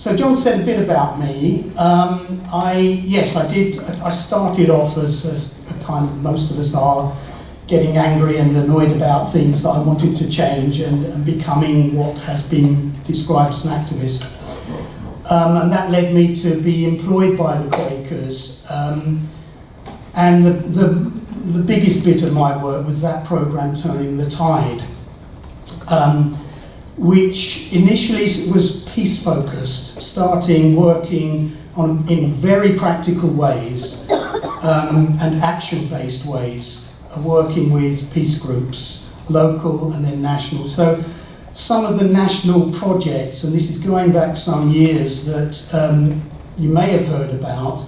So John said a bit about me. I started off as a kind of, most of us are, getting angry and annoyed about things that I wanted to change and becoming what has been described as an activist. And that led me to be employed by the Quakers. And the biggest bit of my work was that programme, Turning the Tide, which initially was peace-focused, starting working in very practical ways and action-based ways, working with peace groups, local and then national. So some of the national projects, and this is going back some years, that you may have heard about,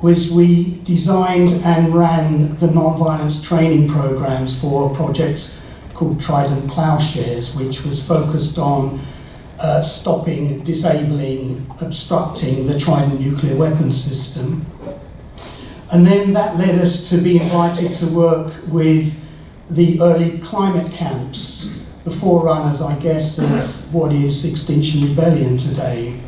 was we designed and ran the non-violence training programs for a project called Trident Ploughshares, which was focused on stopping, disabling, obstructing the Trident nuclear weapons system. And then that led us to be invited to work with the early climate camps, the forerunners, I guess, of what is Extinction Rebellion today.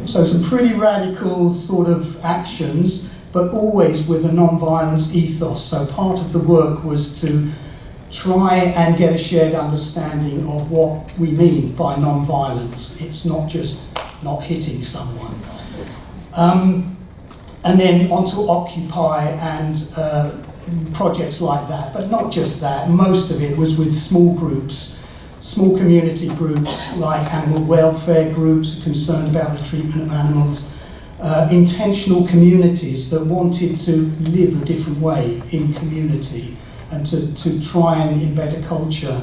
So some pretty radical sort of actions, but always with a non-violence ethos. So part of the work was to try and get a shared understanding of what we mean by non-violence. It's not just not hitting someone. And then onto Occupy and projects like that, but not just that. Most of it was with small groups, small community groups like animal welfare groups concerned about the treatment of animals, intentional communities that wanted to live a different way in community and to try and embed a culture,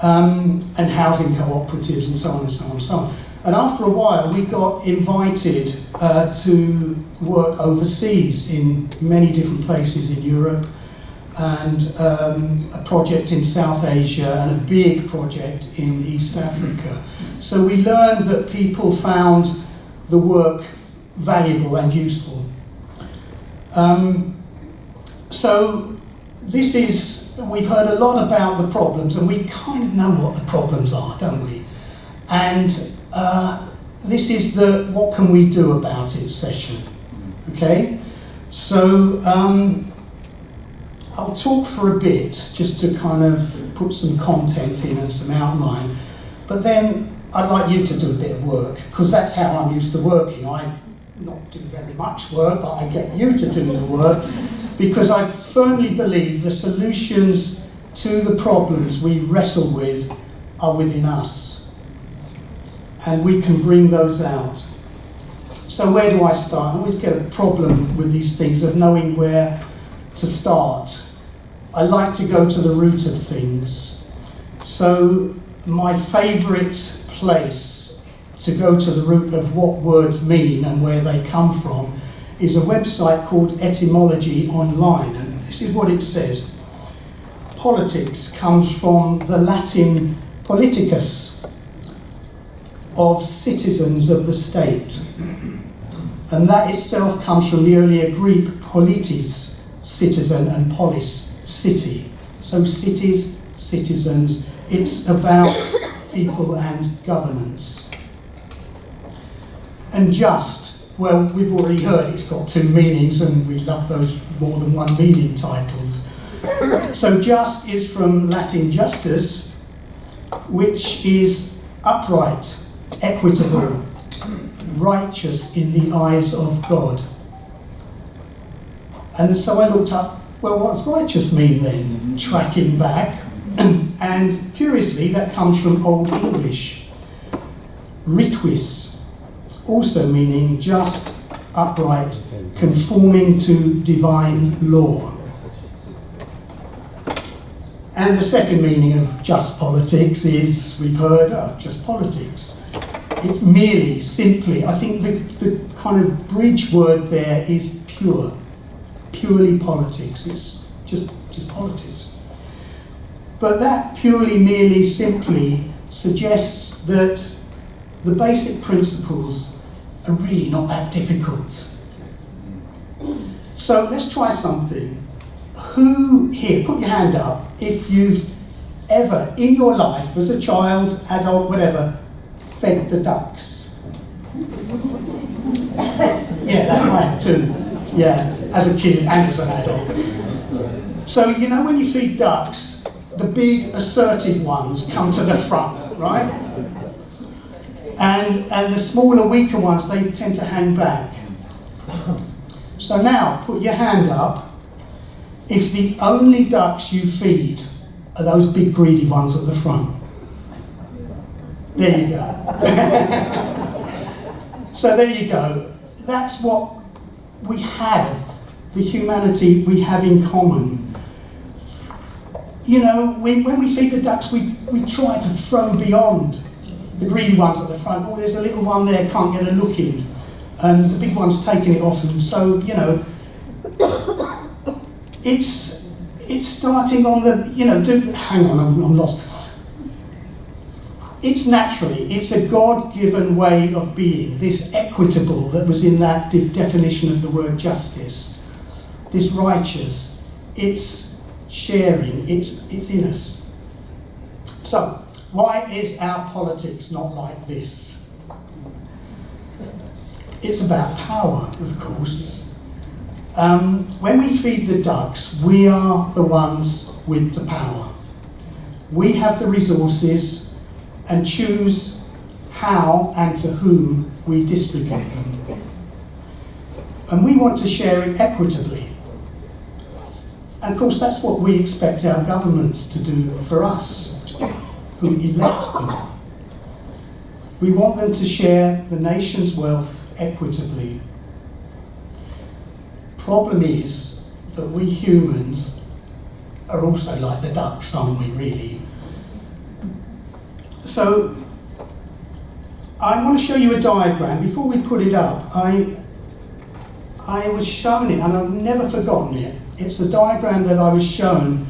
and housing cooperatives and so on and so on and so on. And after a while, we got invited to work overseas in many different places in Europe, and a project in South Asia and a big project in East Africa. So we learned that people found the work valuable and useful. So this is, we've heard a lot about the problems, and we kind of know what the problems are, don't we? And this is the what can we do about it session, okay? So I'll talk for a bit just to kind of put some content in and some outline, but then I'd like you to do a bit of work, because that's how I'm used to working. I not do very much work, but I get you to do the work, because I firmly believe the solutions to the problems we wrestle with are within us. And we can bring those out. So where do I start? I always get a problem with these things of knowing where to start. I like to go to the root of things. So my favourite place to go to the root of what words mean and where they come from is a website called Etymology Online, and this is what it says. Politics comes from the Latin politicus, of citizens of the state. And that itself comes from the earlier Greek politis, citizen, and polis, city. So cities, citizens, it's about people and governance. And just, well, we've already heard it's got two meanings, and we love those more than one meaning titles. So just is from Latin justus, which is upright, equitable, righteous in the eyes of God. And so I looked up, well, what does righteous mean then? Tracking back. And curiously, that comes from Old English. Ritwis, also meaning just, upright, conforming to divine law. And the second meaning of just politics is, we've heard, just politics. It's merely, simply, I think the kind of bridge word there is pure, purely politics. It's just politics. But that purely, merely, simply suggests that the basic principles are really not that difficult. So let's try something. Who here, put your hand up, if you've ever in your life, as a child, adult, whatever, fed the ducks? Yeah, that I had too. Yeah, as a kid and as an adult. So, you know, when you feed ducks, the big assertive ones come to the front, right? And the smaller, weaker ones, they tend to hang back. So now, put your hand up if the only ducks you feed are those big greedy ones at the front. There you go. So there you go. That's what we have, the humanity we have in common. You know, when we feed the ducks, we try to throw beyond the greedy ones at the front. Oh, there's a little one there, can't get a look in. And the big one's taking it off him. So, you know, it's starting on the, you know, hang on, I'm lost. It's naturally, it's a God-given way of being, this equitable that was in that definition of the word justice, this righteous, it's sharing, it's in us. So, why is our politics not like this? It's about power, of course. When we feed the ducks, we are the ones with the power. We have the resources and choose how and to whom we distribute them. And we want to share it equitably. And of course, that's what we expect our governments to do for us, who elect them. We want them to share the nation's wealth equitably. Problem is that we humans are also like the ducks, aren't we, really? So, I want to show you a diagram. Before we put it up, I was shown it, and I've never forgotten it. It's a diagram that I was shown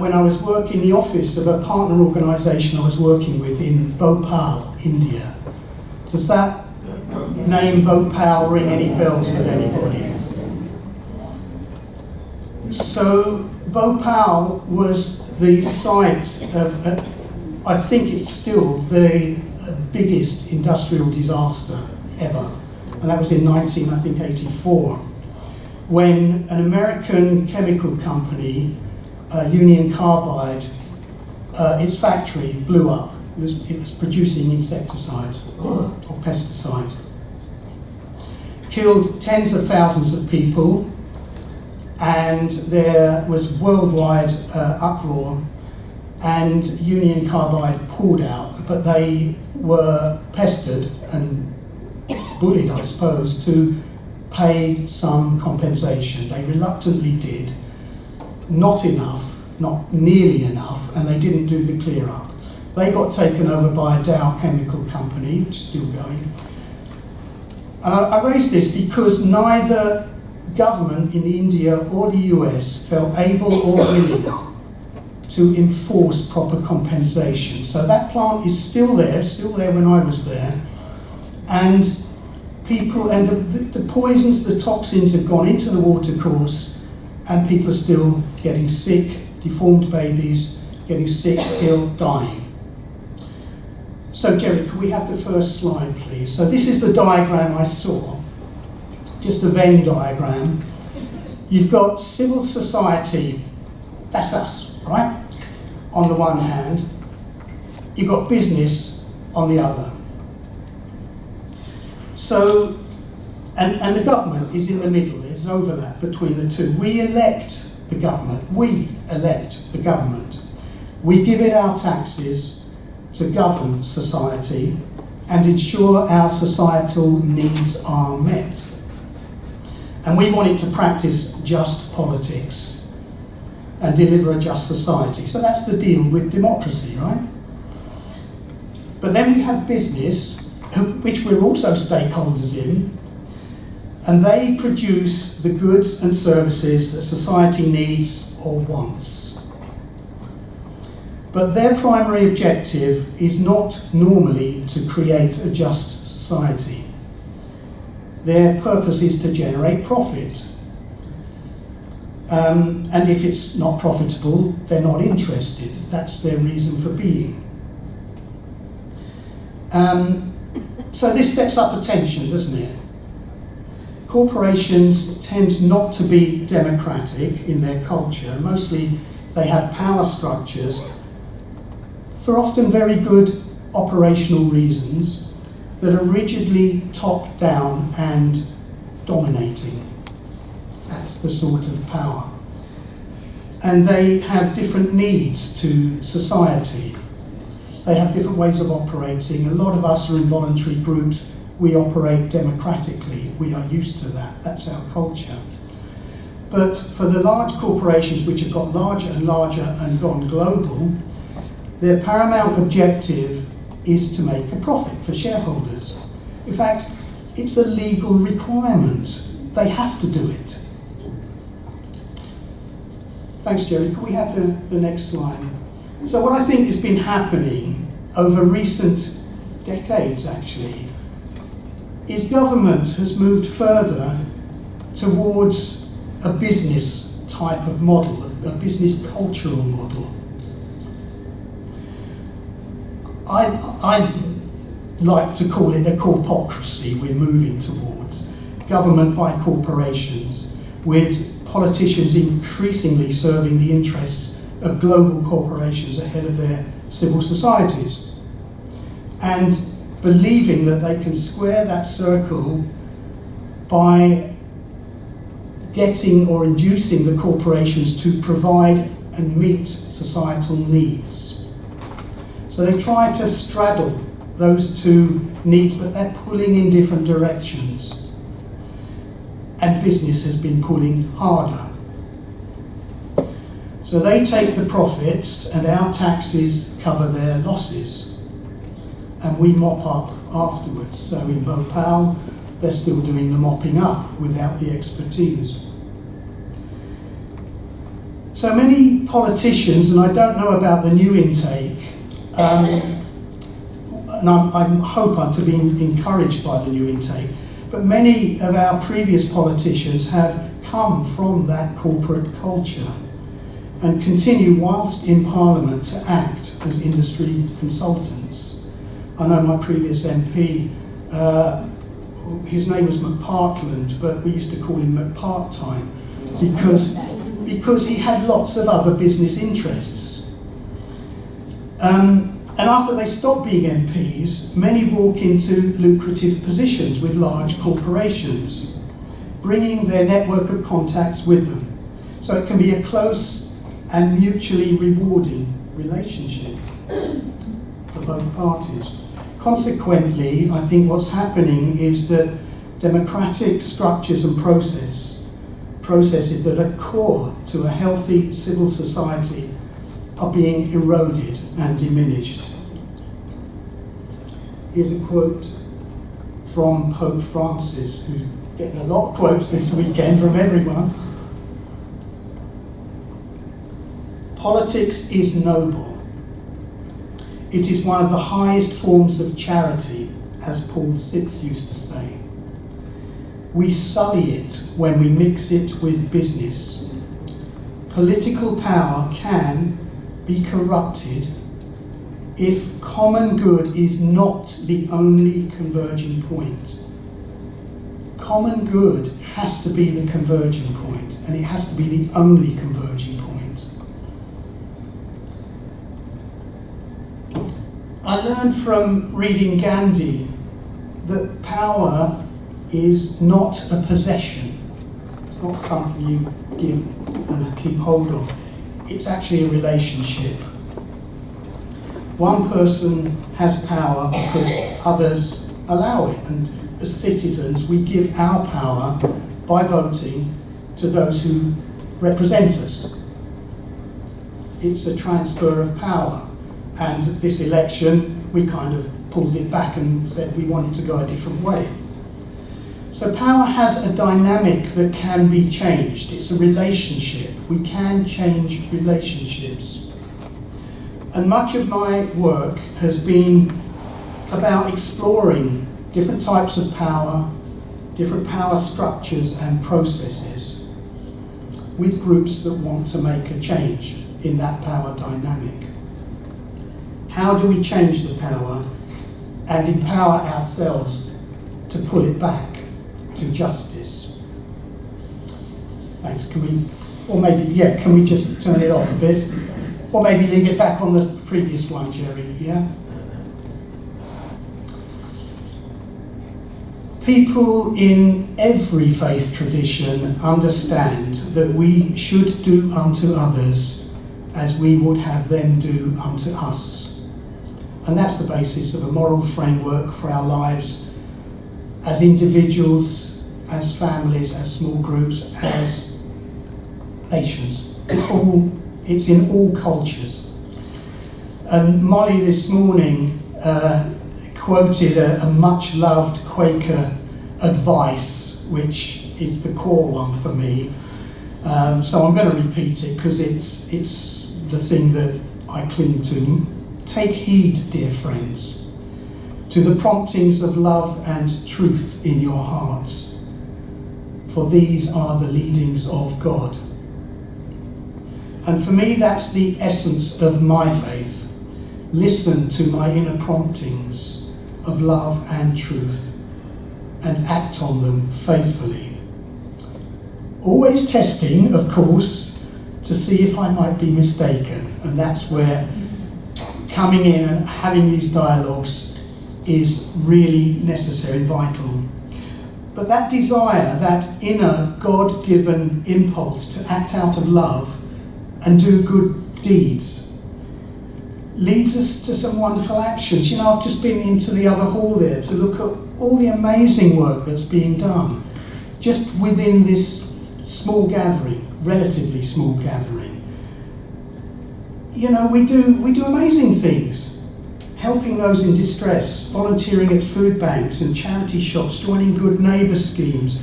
when I was working in the office of a partner organisation I was working with in Bhopal, India. Does that name Bhopal ring any bells with anybody? So Bhopal was the site of, I think it's still the biggest industrial disaster ever. And that was in 1984, when an American chemical company, Union Carbide, its factory blew up. It was producing insecticide or pesticide. Killed tens of thousands of people, and there was worldwide uproar, and Union Carbide pulled out, but they were pestered and bullied, I suppose, to pay some compensation. They reluctantly did, not enough, not nearly enough, and they didn't do the clear up. They got taken over by a Dow chemical company, which is still going. And I raise this because neither government in India or the US felt able or willing to enforce proper compensation. So that plant is still there when I was there, and people, and the poisons, the toxins have gone into the watercourse, and people are still getting sick, deformed babies, getting sick, ill, dying. So Jerry, could we have the first slide, please? So this is the diagram I saw, just a Venn diagram. You've got civil society, that's us, right? On the one hand, you've got business on the other. So, and the government is in the middle, there's an overlap between the two. We elect the government, we elect the government. We give it our taxes to govern society and ensure our societal needs are met. And we want it to practice just politics and deliver a just society. So that's the deal with democracy, right? But then we have business, which we're also stakeholders in, and they produce the goods and services that society needs or wants. But their primary objective is not normally to create a just society. Their purpose is to generate profit. And if it's not profitable, they're not interested. That's their reason for being. So this sets up a tension, doesn't it? Corporations tend not to be democratic in their culture. Mostly they have power structures for often very good operational reasons that are rigidly top-down and dominating. That's the sort of power. And they have different needs to society. They have different ways of operating. A lot of us are in voluntary groups. We operate democratically. We are used to that. That's our culture. But for the large corporations which have got larger and larger and gone global, their paramount objective is to make a profit for shareholders. In fact, it's a legal requirement. They have to do it. Thanks, Jerry. Could we have the next slide? So what I think has been happening over recent decades, actually, is government has moved further towards a business type of model, a business cultural model. I like to call it a corpocracy we're moving towards. Government by corporations, with politicians increasingly serving the interests of global corporations ahead of their civil societies, and believing that they can square that circle by getting or inducing the corporations to provide and meet societal needs. So they try to straddle those two needs, but they're pulling in different directions. And business has been pulling harder. So they take the profits and our taxes cover their losses. And we mop up afterwards. So in Bhopal, they're still doing the mopping up without the expertise. So many politicians, and I don't know about the new intake, and I hope I'm to be encouraged by the new intake, but many of our previous politicians have come from that corporate culture and continue whilst in Parliament to act as industry consultants. I know my previous MP, his name was McPartland, but we used to call him McPart-time because he had lots of other business interests. And after they stop being MPs, many walk into lucrative positions with large corporations, bringing their network of contacts with them. So it can be a close and mutually rewarding relationship for both parties. Consequently, I think what's happening is that democratic structures and processes that are core to a healthy civil society are being eroded and diminished. Here's a quote from Pope Francis, who's getting a lot of quotes this weekend from everyone. Politics is noble. It is one of the highest forms of charity, as Paul VI used to say. We sully it when we mix it with business. Political power can be corrupted if common good is not the only converging point. Common good has to be the converging point, and it has to be the only converging point. I learned from reading Gandhi that power is not a possession. It's not something you give and keep hold of. It's actually a relationship. One person has power because others allow it, and as citizens we give our power by voting to those who represent us. It's a transfer of power, and this election we kind of pulled it back and said we wanted to go a different way. So power has a dynamic that can be changed. It's a relationship. We can change relationships. And much of my work has been about exploring different types of power, different power structures and processes with groups that want to make a change in that power dynamic. How do we change the power? and empower ourselves to pull it back to justice. Thanks. Can we just turn it off a bit? Or maybe leave it back on the previous one, Jerry, yeah? People in every faith tradition understand that we should do unto others as we would have them do unto us. And that's the basis of a moral framework for our lives as individuals, as families, as small groups, as nations. It's in all cultures. And Molly this morning quoted a much-loved Quaker advice, which is the core one for me. So I'm going to repeat it because it's the thing that I cling to. Take heed, dear friends, to the promptings of love and truth in your hearts, for these are the leadings of God. And for me, that's the essence of my faith. Listen to my inner promptings of love and truth and act on them faithfully. Always testing, of course, to see if I might be mistaken. And that's where coming in and having these dialogues is really necessary and vital. But that desire, that inner God-given impulse to act out of love and do good deeds, leads us to some wonderful actions. You know, I've just been into the other hall there to look at all the amazing work that's being done just within this small gathering, relatively small gathering. You know, we do amazing things, helping those in distress, volunteering at food banks and charity shops, joining good neighbour schemes,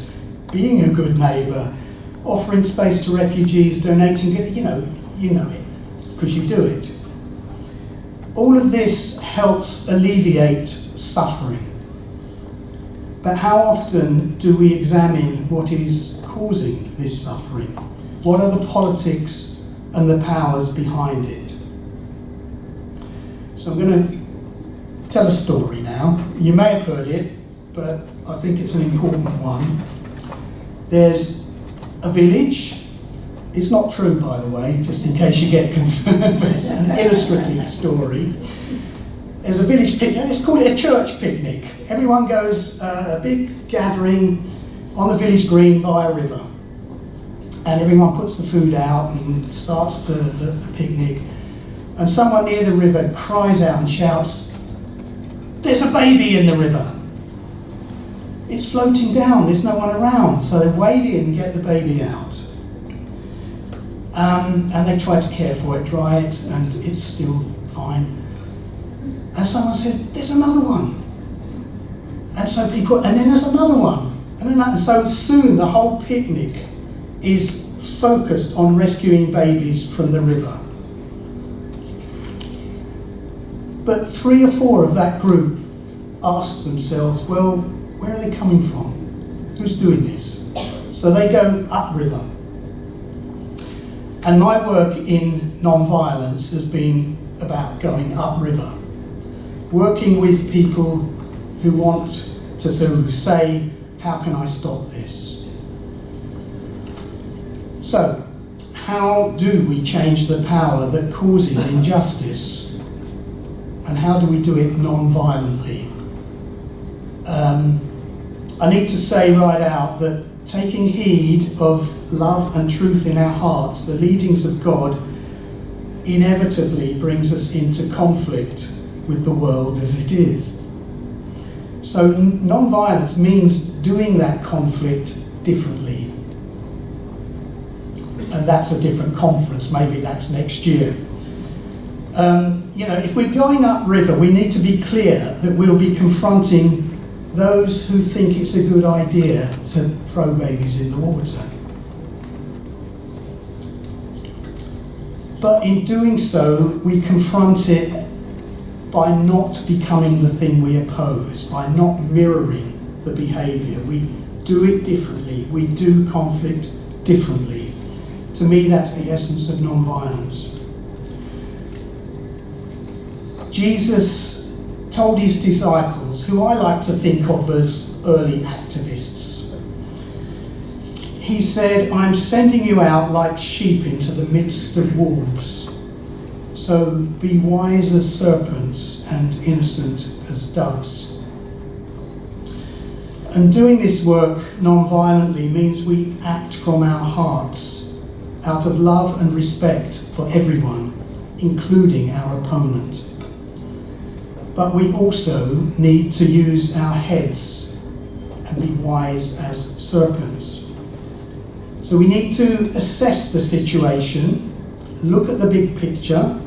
being a good neighbour, offering space to refugees, donating, you know it, because you do it. All of this helps alleviate suffering. But how often do we examine what is causing this suffering? What are the politics and the powers behind it? So I'm going to tell a story now. You may have heard it, but I think it's an important one. There's a village. It's not true, by the way, just in case you get concerned, but it's an illustrative story. There's a village picnic, let's call it a church picnic. Everyone goes, a big gathering on the village green by a river. And everyone puts the food out and starts the picnic. And someone near the river cries out and shouts, "There's a baby in the river." It's floating down, there's no one around. So they wade in and get the baby out. And they try to care for it, dry it, and it's still fine. And someone said, "There's another one." And so and then there's another one. And then so soon the whole picnic is focused on rescuing babies from the river. But 3 or 4 of that group asked themselves, well, where are they coming from? Who's doing this? So they go upriver. And my work in non-violence has been about going upriver, working with people who want to say, how can I stop this? So, how do we change the power that causes injustice? And how do we do it non-violently? I need to say right out that taking heed of love and truth in our hearts, the leadings of God, inevitably brings us into conflict with the world as it is. So non-violence means doing that conflict differently. And that's a different conference, maybe that's next year. If we're going upriver, we need to be clear that we'll be confronting those who think it's a good idea to throw babies in the water. But in doing so, we confront it by not becoming the thing we oppose, by not mirroring the behaviour. We do it differently. We do conflict differently. To me, that's the essence of non-violence. Jesus told his disciples, who I like to think of as early activists, he said, "I'm sending you out like sheep into the midst of wolves. So be wise as serpents and innocent as doves." And doing this work non-violently means we act from our hearts, out of love and respect for everyone, including our opponent. But we also need to use our heads and be wise as serpents. So we need to assess the situation, look at the big picture,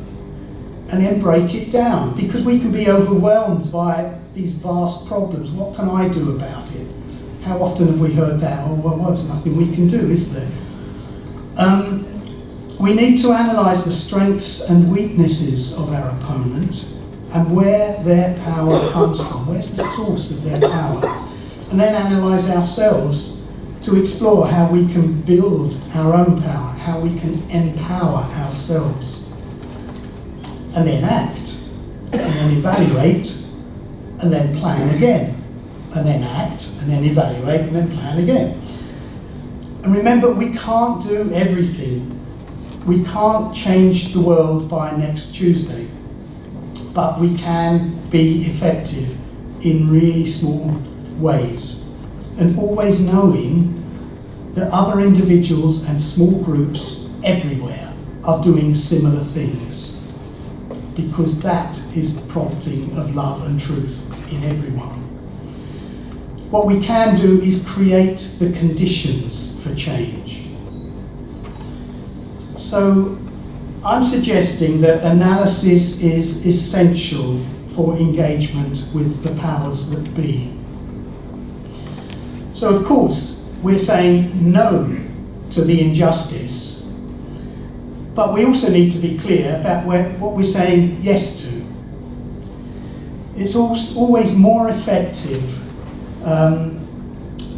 and then break it down, because we can be overwhelmed by these vast problems. What can I do about it? How often have we heard that? Oh, well, there's nothing we can do, is there? We need to analyse the strengths and weaknesses of our opponent and where their power comes from. Where's the source of their power? And then analyse ourselves to explore how we can build our own power, how we can empower ourselves. And then act, and then evaluate, and then plan again. And then act, and then evaluate, and then plan again. And remember, we can't do everything. We can't change the world by next Tuesday. But we can be effective in really small ways. And always knowing that other individuals and small groups everywhere are doing similar things. Because that is the prompting of love and truth in everyone. What we can do is create the conditions for change. So I'm suggesting that analysis is essential for engagement with the powers that be. So of course, we're saying no to the injustice, but we also need to be clear about what we're saying yes to. It's always more effective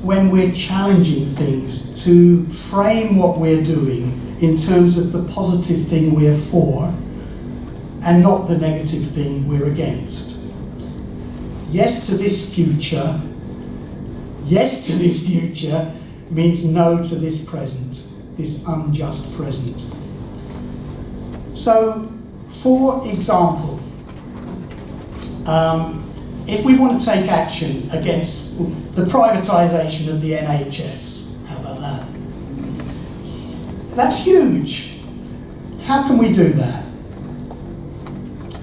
when we're challenging things to frame what we're doing in terms of the positive thing we're for and not the negative thing we're against. Yes to this future. Yes to this future means no to this present, this unjust present. So, for example, if we want to take action against the privatisation of the NHS, how about that? That's huge. How can we do that?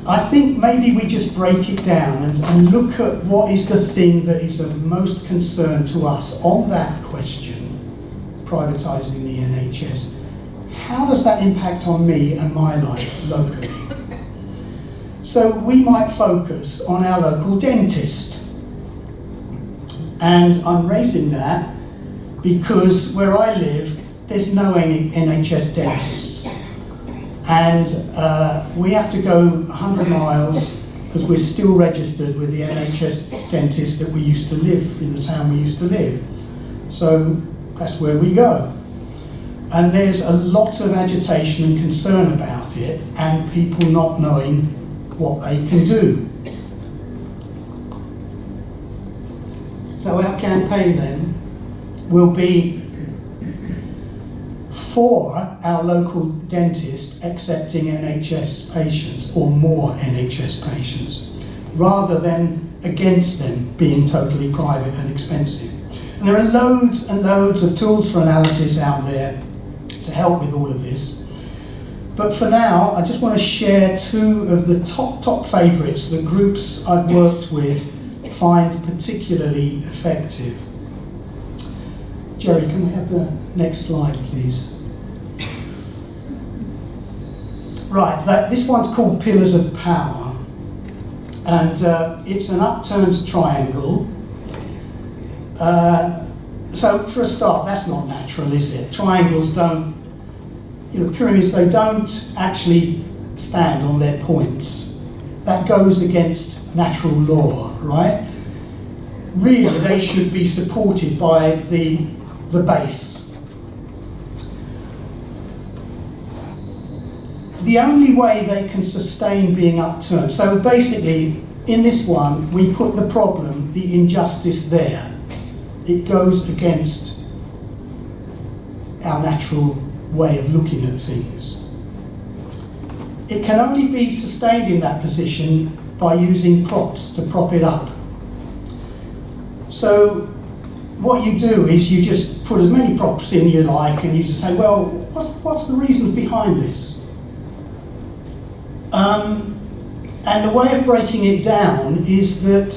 I think maybe we just break it down and look at what is the thing that is of most concern to us on that question, privatising the NHS. How does that impact on me and my life locally? So we might focus on our local dentist. And I'm raising that because where I live, there's no NHS dentists. And we have to go 100 miles because we're still registered with the NHS dentist that we used to live in the town we used to live. So that's where we go. And there's a lot of agitation and concern about it, and people not knowing what they can do. So our campaign then will be for our local dentist accepting NHS patients or more NHS patients, rather than against them being totally private and expensive. And there are loads and loads of tools for analysis out there to help with all of this. But for now, I just want to share two of the top favourites that groups I've worked with find particularly effective. Jerry, can we have the next slide, please? Right, this one's called Pillars of Power. And it's an upturned triangle. So for a start, that's not natural, is it? Triangles don't, pyramids, they don't actually stand on their points. That goes against natural law, right? Really, they should be supported by the base. The only way they can sustain being upturned, so basically, in this one, we put the problem, the injustice there. It goes against our natural way of looking at things. It can only be sustained in that position by using props to prop it up. So what you do is you just put as many props in you like, and you just say, well, what's the reasons behind this? And the way of breaking it down is that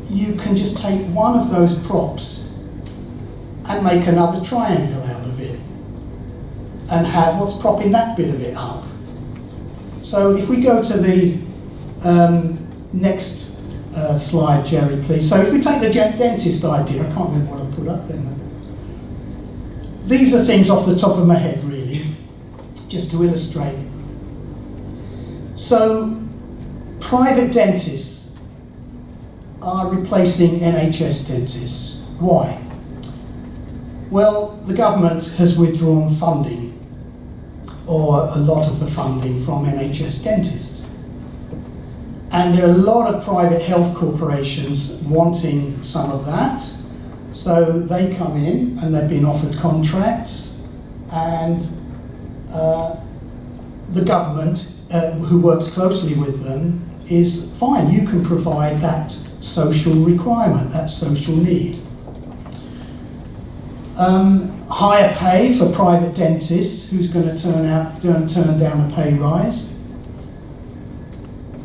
you can just take one of those props and make another triangle out of it and have what's propping that bit of it up. So if we go to the next slide, Jerry, please. So if we take the dentist idea, I can't remember what I put up there. These are things off the top of my head, really, just to illustrate. So private dentists are replacing NHS dentists. Why? Well, the government has withdrawn funding, or a lot of the funding, from NHS dentists. And there are a lot of private health corporations wanting some of that. So they come in and they've been offered contracts, and the government, who works closely with them, is fine. You can provide that social requirement, that social need. Higher pay for private dentists. Who's going to turn down a pay rise?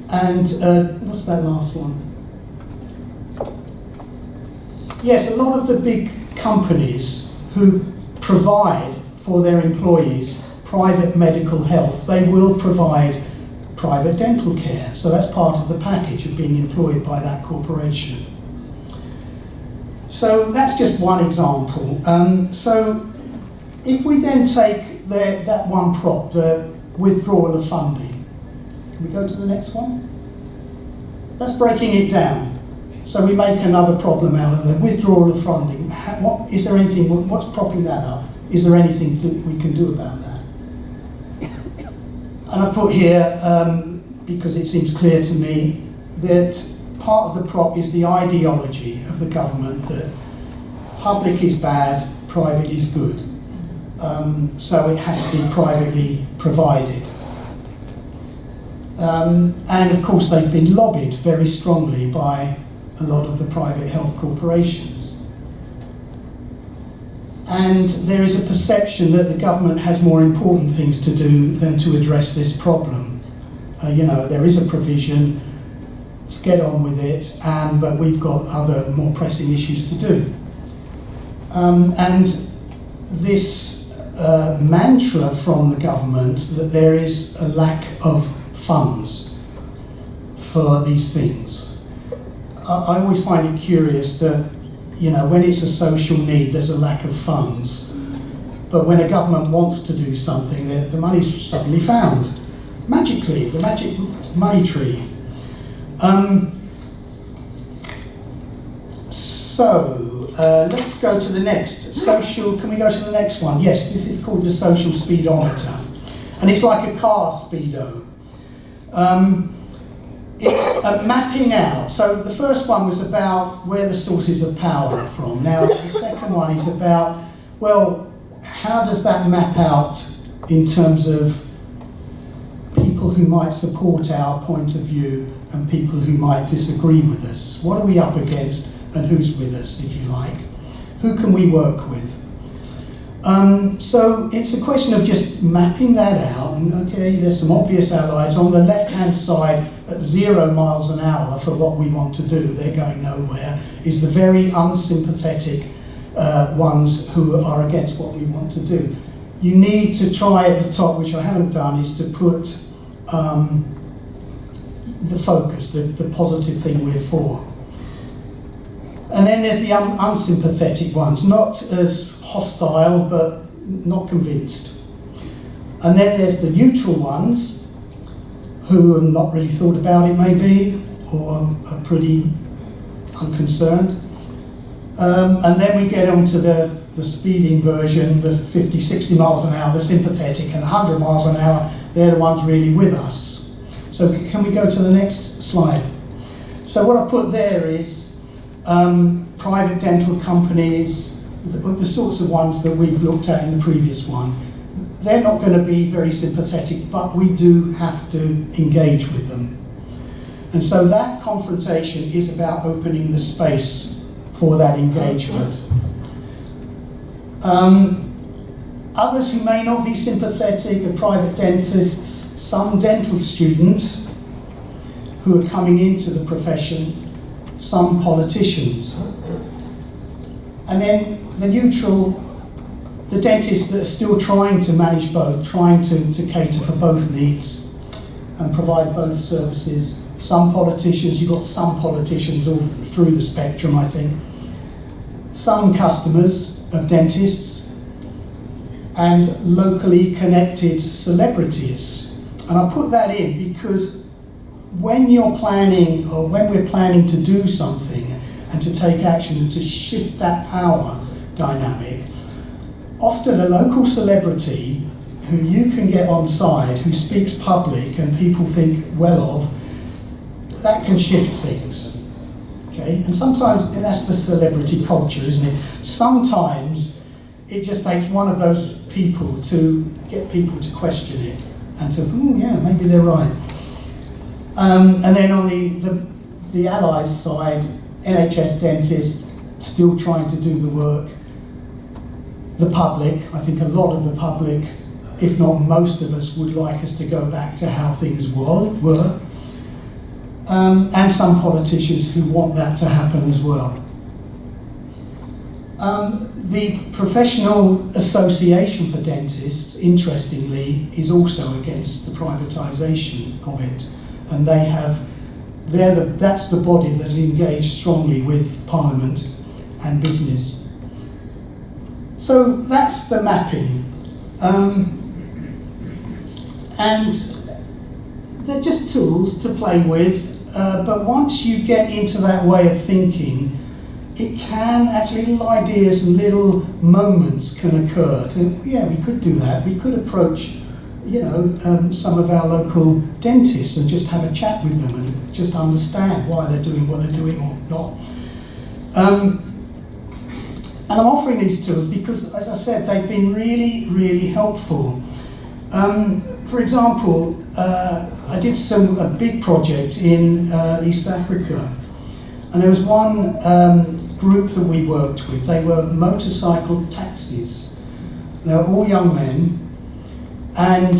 And what's that last one? Yes, a lot of the big companies who provide for their employees private medical health, they will provide private dental care. So that's part of the package of being employed by that corporation. So that's just one example. So if we then take that one prop, the withdrawal of funding, can we go to the next one? That's breaking it down. So we make another problem out of the withdrawal of funding. Is there anything, what's propping that up? Is there anything we can do about that? And I put here, because it seems clear to me, that part of the prop is the ideology of the government that public is bad, private is good. So it has to be privately provided. And of course they've been lobbied very strongly by a lot of the private health corporations. And there is a perception that the government has more important things to do than to address this problem. There is a provision, let's get on with it, but we've got other more pressing issues to do. And this mantra from the government that there is a lack of funds for these things. I always find it curious that, when it's a social need, there's a lack of funds. But when a government wants to do something, the money's suddenly found. Magically, the magic money tree. Let's go to the next. Can we go to the next one? Yes, this is called the social speedometer. And it's like a car speedo. It's mapping out. So the first one was about where the sources of power are from. Now the second one is about, well, how does that map out in terms of people who might support our point of view and people who might disagree with us? What are we up against and who's with us, if you like? Who can we work with? So it's a question of just mapping that out, and okay, there's some obvious allies. On the left-hand side, at 0 miles an hour for what we want to do, they're going nowhere, is the very unsympathetic ones who are against what we want to do. You need to try at the top, which I haven't done, is to put the focus, the positive thing we're for. And then there's the unsympathetic ones, not as hostile, but not convinced. And then there's the neutral ones, who have not really thought about it maybe, or are pretty unconcerned. And then we get onto the speeding version, the 50, 60 miles an hour, the sympathetic, and 100 miles an hour, they're the ones really with us. So can we go to the next slide? So what I put there is private dental companies, the sorts of ones that we've looked at in the previous one. They're not going to be very sympathetic, but we do have to engage with them. And so that confrontation is about opening the space for that engagement. Others who may not be sympathetic are private dentists, some dental students who are coming into the profession, some politicians. And then the neutral, the dentists that are still trying to manage both, trying to cater for both needs and provide both services. Some politicians, you've got some politicians all through the spectrum, I think. Some customers of dentists and locally connected celebrities. And I put that in because when you're planning, or when we're planning to do something and to take action and to shift that power dynamic, often a local celebrity who you can get on side, who speaks public and people think well of, that can shift things, okay? And sometimes, and that's the celebrity culture, isn't it? Sometimes it just takes one of those people to get people to question it and to, yeah, maybe they're right. And then on the allies side, NHS dentists still trying to do the work. The public, I think a lot of the public, if not most of us, would like us to go back to how things were. And some politicians who want that to happen as well. The Professional Association for Dentists, interestingly, is also against the privatisation of it. And they have, that's the body that is engaged strongly with Parliament and business. So that's the mapping. And they're just tools to play with. But once you get into that way of thinking, it can actually, little ideas and little moments can occur. Yeah, we could do that. We could approach, some of our local dentists and just have a chat with them and just understand why they're doing what they're doing or not. And I'm offering these tools because, as I said, they've been really, really helpful. For example, I did a big project in East Africa, and there was one group that we worked with. They were motorcycle taxis. They were all young men, and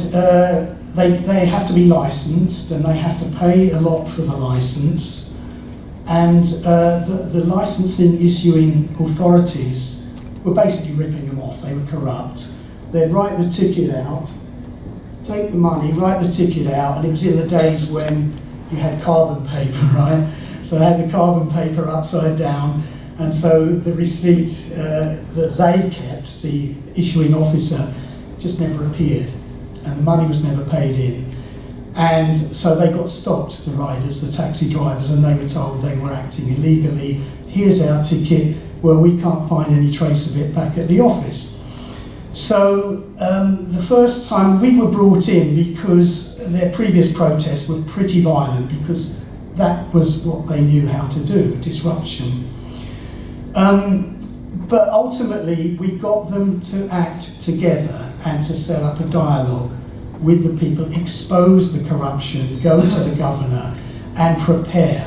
they have to be licensed, and they have to pay a lot for the license. And the licensing issuing authorities were basically ripping them off. They were corrupt. They'd write the ticket out, take the money, write the ticket out, and it was in the days when you had carbon paper, right? So they had the carbon paper upside down, and so the receipt that they kept, the issuing officer, just never appeared, and the money was never paid in. And so they got stopped, the riders, the taxi drivers, and they were told they were acting illegally. Here's our ticket. Well, we can't find any trace of it back at the office. So the first time we were brought in because their previous protests were pretty violent, because that was what they knew how to do, disruption. But ultimately we got them to act together and to set up a dialogue with the people, expose the corruption, go to the governor and prepare.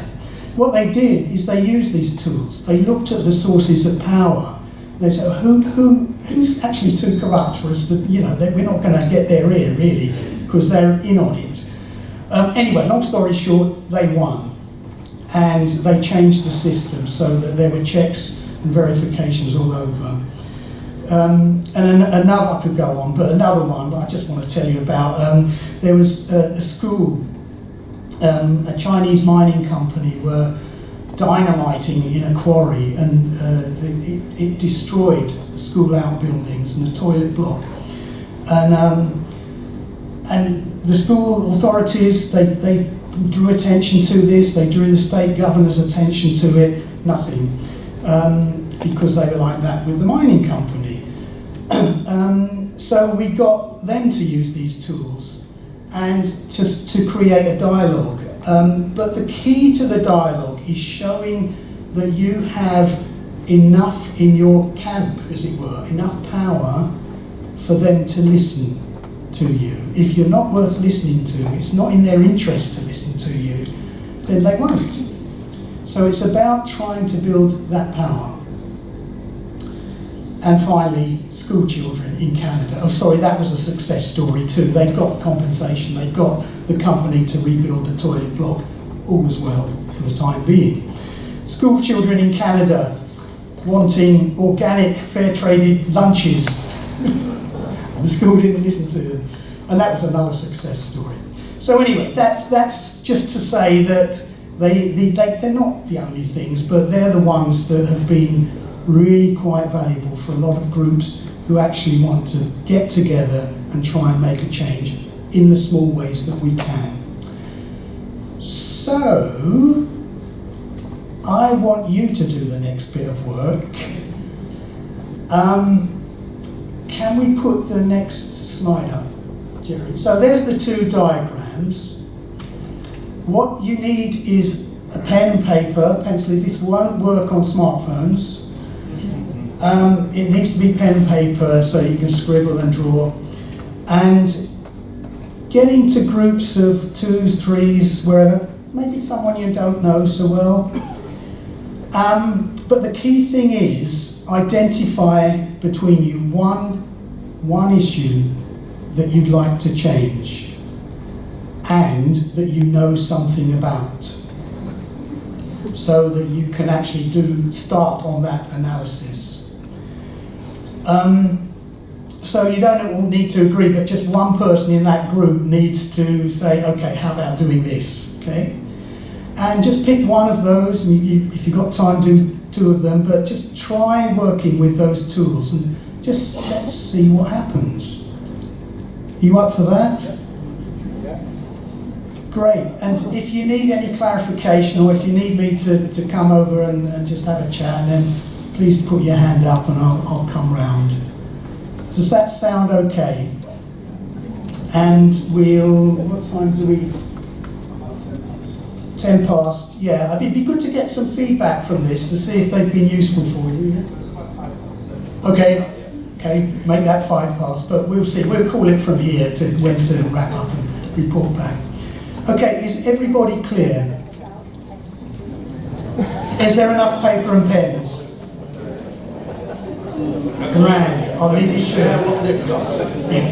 What they did is they used these tools. They looked at the sources of power. They said, who's actually too corrupt for us to, that we're not going to get their ear really, because they're in on it. Anyway, long story short, they won. And they changed the system so that there were checks and verifications all over. And another, I could go on, but another one I just want to tell you about. There was a school, a Chinese mining company were dynamiting in a quarry, and it destroyed the school outbuildings and the toilet block. And the school authorities, they drew attention to this, they drew the state governor's attention to it, nothing, because they were like that with the mining company. So we got them to use these tools and to create a dialogue. But the key to the dialogue is showing that you have enough in your camp, as it were, enough power for them to listen to you. If you're not worth listening to, it's not in their interest to listen to you, then they won't. So it's about trying to build that power. And finally, school children in Canada. Oh, sorry, that was a success story too. They got compensation, they got the company to rebuild a toilet block. All was well for the time being. School children in Canada wanting organic, fair-traded lunches. And the school didn't listen to them. And that was another success story. So anyway, that's just to say that they're not the only things, but they're the ones that have been really quite valuable for a lot of groups who actually want to get together and try and make a change in the small ways that we can. So, I want you to do the next bit of work. Can we put the next slide up, Jerry? So there's the two diagrams. What you need is a pen and paper, pencil. This won't work on smartphones. It needs to be pen and paper so you can scribble and draw. And get into groups of 2s, 3s, wherever. Maybe someone you don't know so well. But the key thing is identify between you one issue that you'd like to change and that you know something about, so that you can actually start on that analysis. So you don't all need to agree, but just one person in that group needs to say, okay, how about doing this, okay? And just pick one of those, and if you've got time, do 2 of them, but just try working with those tools and just let's see what happens. You up for that? Yeah. Great. And if you need any clarification, or if you need me to come over and just have a chat, then please put your hand up and I'll come round. Does that sound okay? And what time do we? 10 past, yeah. It'd be good to get some feedback from this to see if they've been useful for you. Yeah? Okay, make that 5 past, but we'll see. We'll call it from here to when to wrap up and report back. Okay, is everybody clear? Is there enough paper and pens? Grand, I'll leave you to it.